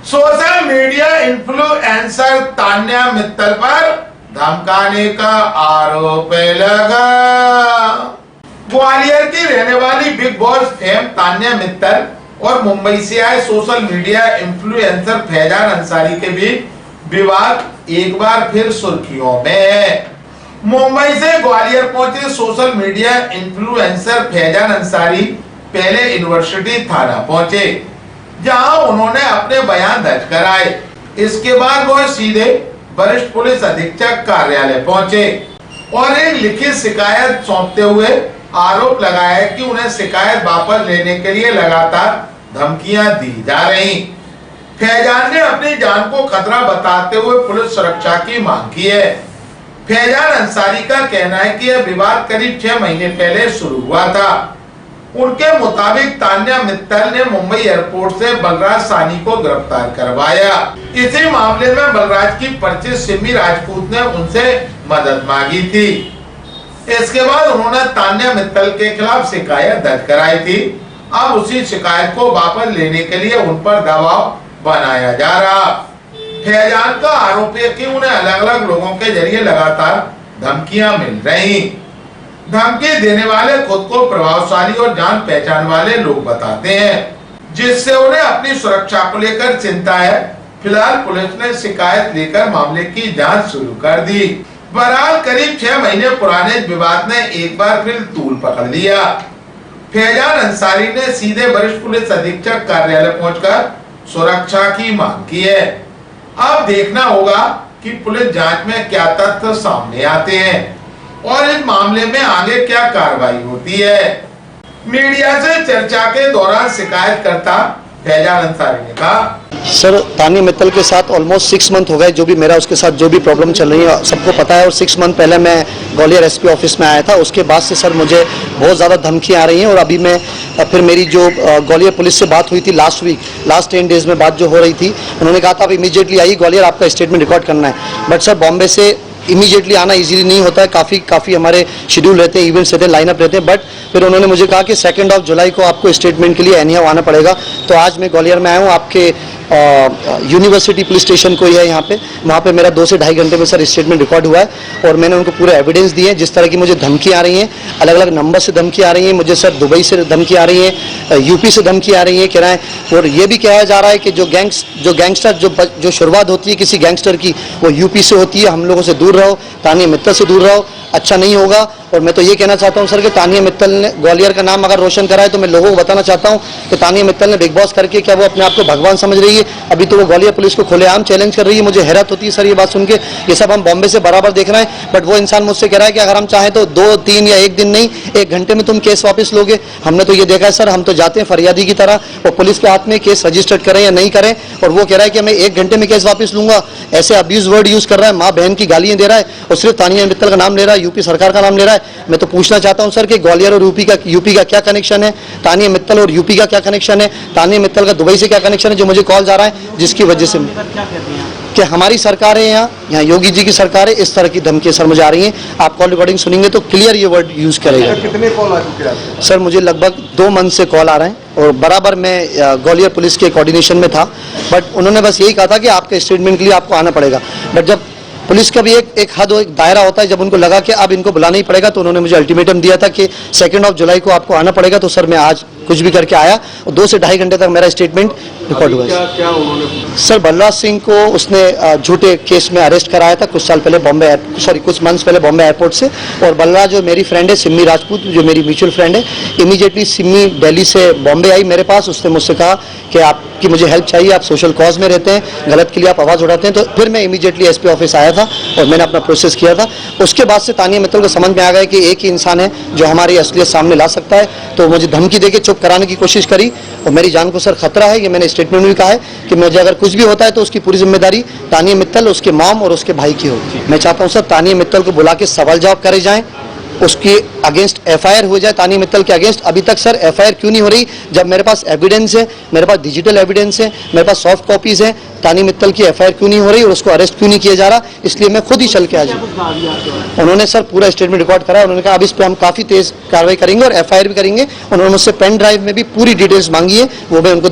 Social media influencer Tanya Mittal पर धमकाने का आरोप लगा। ग्वालियर की रहने वाली big boss fame Tanya Mittal और मुंबई से आए social media influencer Faizan Ansari के बीच विवाद एक बार फिर सुर्खियों में है। मुंबई से ग्वालियर पहुंचे social media influencer Faizan Ansari पहले यूनिवर्सिटी थाना पहुंचे, जहां उन्होंने अपने बयान दर्ज कराए। इसके बाद वो सीधे वरिष्ठ पुलिस अधीक्षक कार्यालय पहुंचे और एक लिखित शिकायत सौंपते हुए आरोप लगाया कि उन्हें शिकायत वापस लेने के लिए लगातार धमकियां दी जा रही। फैजान ने अपनी जान को खतरा बताते हुए पुलिस सुरक्षा की मांग की है। फैजान अंसारी का कहना है कि यह विवाद करीब 6 महीने पहले शुरू हुआ था। उनके मुताबिक तान्या मित्तल ने मुंबई एयरपोर्ट से बलराज सानी को गिरफ्तार करवाया। इसी मामले में बलराज की परिचित सिमी राजपूत ने उनसे मदद मांगी थी। इसके बाद उन्होंने तान्या मित्तल के खिलाफ शिकायत दर्ज कराई थी। अब उसी शिकायत को वापस लेने के लिए उन पर दबाव बनाया जा रहा। फैजान का आरोप है कि उन्हें अलग अलग लोगों के जरिए लगातार धमकियां मिल रही। धमकी देने वाले खुद को प्रभावशाली और जान पहचान वाले लोग बताते हैं, जिससे उन्हें अपनी सुरक्षा को लेकर चिंता है। फिलहाल पुलिस ने शिकायत लेकर मामले की जांच शुरू कर दी। बहरहाल करीब 6 महीने पुराने विवाद ने एक बार फिर तूल पकड़ लिया। फैजान अंसारी ने सीधे वरिष्ठ पुलिस अधीक्षक कार्यालय पहुंचकर सुरक्षा की मांग की है। अब देखना होगा कि पुलिस जांच में क्या तथ्य सामने आते हैं और इस मामले में आगे क्या कार्रवाई होती है। मीडिया से चर्चा के दौरान शिकायतकर्ता फैजान अंसारी ने कहा, सर तान्या मित्तल के साथ ऑलमोस्ट 6 मंथ हो गए। जो भी मेरा उसके साथ जो भी प्रॉब्लम चल रही है सबको पता है। और 6 मंथ पहले मैं ग्वालियर एसपी ऑफिस में आया था। उसके बाद से सर मुझे बहुत ज़्यादा धमकियाँ आ रही हैं। और अभी मैं फिर मेरी जो ग्वालियर पुलिस से बात हुई थी लास्ट 10 डेज में बात जो हो रही थी, उन्होंने कहा था आप इमीडिएटली आइए ग्वालियर, आपका स्टेटमेंट रिकॉर्ड करना है। बट सर बॉम्बे से इमीडिएटली आना इजीली नहीं होता है। काफ़ी हमारे शेड्यूल रहते हैं, इवेंट्स रहते हैं, लाइनअप रहते हैं। बट फिर उन्होंने मुझे कहा कि 2 जुलाई को आपको स्टेटमेंट के लिए एनीहाउ आना पड़ेगा। तो आज मैं ग्वालियर में आया हूँ। आपके यूनिवर्सिटी पुलिस स्टेशन को ही है यहाँ पे। वहाँ पे मेरा 2 से ढाई घंटे में सर स्टेटमेंट रिकॉर्ड हुआ है। और मैंने उनको पूरे एविडेंस दिए हैं। जिस तरह की मुझे धमकी आ रही हैं, अलग अलग नंबर से धमकी आ रही हैं। मुझे सर दुबई से धमकी आ रही है, यूपी से धमकी आ रही है कह रहा है। और ये भी कहा जा रहा है कि जो गैंगस्टर जो शुरुआत होती है किसी गैंगस्टर की, वो यूपी से होती है। हम लोगों से दूर रहो, तान्या मित्तल से दूर रहो, अच्छा नहीं होगा। और मैं तो ये कहना चाहता हूँ सर कि तान्या मित्तल ने ग्वालियर का नाम अगर रोशन करा है तो मैं लोगों को बताना चाहता हूँ कि तान्या मित्तल ने बिग बॉस करके क्या वो अपने आप को भगवान समझ रही है। अभी तो वो ग्वालियर पुलिस को खुलेआम चैलेंज कर रही है। मुझे हैरत होती है सर ये बात सुन के। ये सब हम बॉम्बे से बराबर देख रहे हैं। बट वो इंसान मुझसे कह रहा है कि अगर हम चाहें तो 2, 3 या 1 दिन नहीं, 1 घंटे में तुम केस वापस लोगे। हमने तो ये देखा है सर, हम तो जाते हैं फरियादी की तरह और पुलिस के हाथ में केस रजिस्टर्ड करें या नहीं करें, और वो कह रहा है कि मैं 1 घंटे में केस वापस लूंगा। ऐसे अब्यूज वर्ड यूज कर रहा है, माँ बहन की गालियां दे रहा है और सिर्फ तान्या मित्तल का नाम ले रहा है, यूपी सरकार का नाम ले रहा है। मैं तो पूछना चाहता हूं सर कि ग्वालियर और यूपी का क्या कनेक्शन है, तान्या मित्तल और यूपी का क्या कनेक्शन है, तान्या मित्तल का दुबई से क्या कनेक्शन है जो मुझे कॉल जा रहा है, जिसकी वजह से कि हमारी सरकार है यहाँ योगी जी की सरकार है। इस तरह की धमकी सर मुझे आ रही है। आप कॉल रिकॉर्डिंग सुनेंगे तो क्लियर ये वर्ड यूज करेगा। कितने कॉल आ चुके हैं सर? मुझे लगभग 2 मंथ से कॉल आ रहे हैं और बराबर मैं ग्वालियर पुलिस के कोऑर्डिनेशन में था। बट उन्होंने बस यही कहा था कि आपके स्टेटमेंट के लिए आपको आना पड़ेगा। बट जब पुलिस का भी एक हद एक दायरा होता है, जब उनको लगा कि अब इनको बुलाना ही पड़ेगा तो उन्होंने मुझे अल्टीमेटम दिया था कि 2 जुलाई को आपको आना पड़ेगा। तो सर मैं आज कुछ भी करके आया और 2 से ढाई घंटे तक मेरा स्टेटमेंट रिकॉर्ड हुआ। क्या उन्होंने सर बलराज सिंह को उसने झूठे केस में अरेस्ट कराया था कुछ मंथ्स पहले बॉम्बे एयरपोर्ट से। और बलराज जो मेरी फ्रेंड है सिमी राजपूत, जो मेरी म्यूचुअल फ्रेंड है, इमीडिएटली सिमी दिल्ली से बॉम्बे आई मेरे पास। उसने मुझसे कहा कि आपकी मुझे हेल्प चाहिए, आप सोशल कॉज में रहते हैं, गलत के लिए आप आवाज़ उठाते हैं। तो फिर मैं इमीडिएटली एसपी ऑफिस आया था और मैंने अपना प्रोसेस किया था। उसके बाद से तान्या मित्तल को समझ में आ गया कि एक ही इंसान है जो हमारी असलियत सामने ला सकता है। तो मुझे धमकी देके चुप कराने की कोशिश करी और मेरी जान को सर खतरा है। ये मैंने स्टेटमेंट में भी कहा है कि मुझे अगर कुछ भी होता है तो उसकी पूरी जिम्मेदारी तान्या मित्तल, उसके मॉम और उसके भाई की होगी। मैं चाहता हूँ सर तान्या मित्तल को बुला के सवाल जवाब करे जाएं, उसके अगेंस्ट एफआईआर हो जाए तान्या मित्तल के अगेंस्ट। अभी तक सर एफआईआर क्यों नहीं हो रही जब मेरे पास एविडेंस है, मेरे पास डिजिटल एविडेंस है, मेरे पास सॉफ्ट कॉपीज है। तान्या मित्तल की एफआईआर क्यों नहीं हो रही और उसको अरेस्ट क्यों नहीं किया जा रहा? इसलिए मैं खुद ही चल के आ जाऊँ। उन्होंने सर पूरा स्टेटमेंट रिकॉर्ड करा। उन्होंने कहा अब इस पर हम काफी तेज कार्रवाई करेंगे और एफआईआर भी करेंगे। उन्होंने मुझसे पेन ड्राइव में भी पूरी डिटेल्स मांगी है, वो मैं उनको